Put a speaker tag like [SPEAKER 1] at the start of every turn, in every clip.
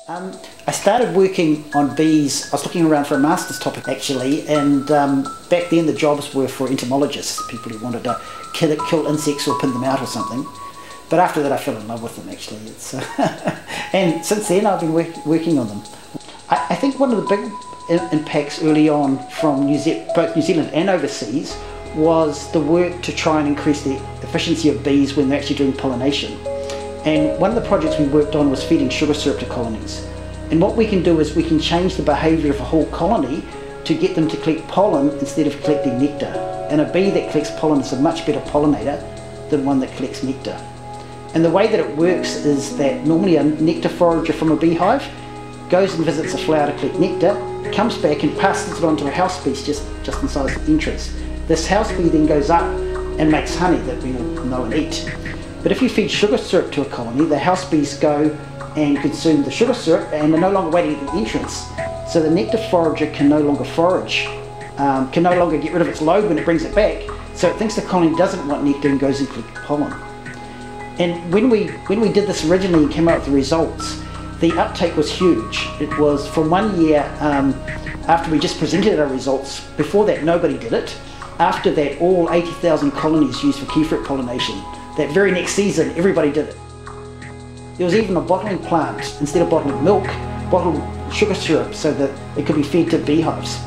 [SPEAKER 1] I started working on bees. I was looking around for a master's topic actually, and back then the jobs were for entomologists, people who wanted to kill insects or pin them out or something. But after that I fell in love with them actually. And since then I've been working on them. I think one of the big impacts early on from both New Zealand and overseas was the work to try and increase the efficiency of bees when they're actually doing pollination. And one of the projects we worked on was feeding sugar syrup to colonies. And what we can do is we can change the behaviour of a whole colony to get them to collect pollen instead of collecting nectar. And a bee that collects pollen is a much better pollinator than one that collects nectar. And the way that it works is that normally a nectar forager from a beehive goes and visits a flower to collect nectar, comes back and passes it on to a house bee just inside the entrance. This house bee then goes up and makes honey that we all know and eat. But if you feed sugar syrup to a colony, the house bees go and consume the sugar syrup and are no longer waiting at the entrance. So the nectar forager can no longer forage, can no longer get rid of its load when it brings it back. So it thinks the colony doesn't want nectar and goes and collects pollen. And when we did this originally and came out with the results, the uptake was huge. It was from 1 year after we just presented our results. Before that nobody did it. After that all 80,000 colonies used for kiwifruit pollination. That very next season, everybody did it. There was even a bottling plant. Instead of bottling milk, bottled sugar syrup so that it could be fed to beehives.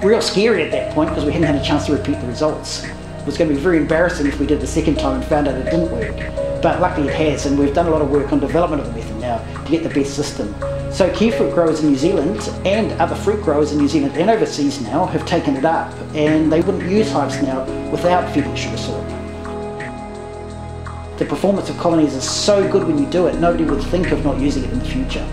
[SPEAKER 1] Real scary at that point because we hadn't had a chance to repeat the results. It was going to be very embarrassing if we did the second time and found out it didn't work. But luckily it has, and we've done a lot of work on development of the method now to get the best system. So kiwifruit growers in New Zealand and other fruit growers in New Zealand and overseas now have taken it up, and they wouldn't use hives now without feeding sugar syrup. The performance of colonies is so good when you do it, nobody would think of not using it in the future.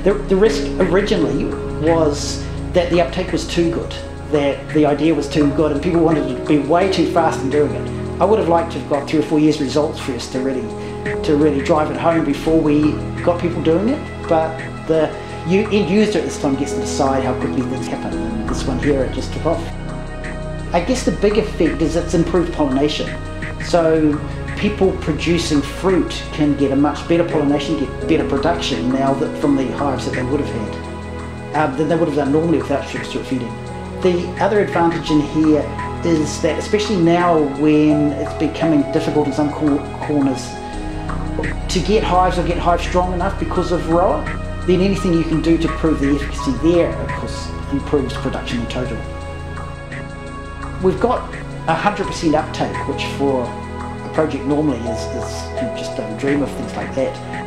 [SPEAKER 1] The risk originally was that the uptake was too good, that the idea was too good and people wanted to be way too fast in doing it. I would have liked to have got 3 or 4 years results first to really drive it home before we got people doing it, but the end user at this time gets to decide how quickly things happen, and this one here it just took off. I guess the big effect is it's improved pollination. So people producing fruit can get a much better pollination, get better production now from the hives that they would have had than they would have done normally without sugar syrup feeding. The other advantage in here is that especially now when it's becoming difficult in some corners to get hives or get hives strong enough because of Roa, then anything you can do to prove the efficacy there of course improves production in total. We've got 100% uptake, which for a project normally is you just don't dream of things like that.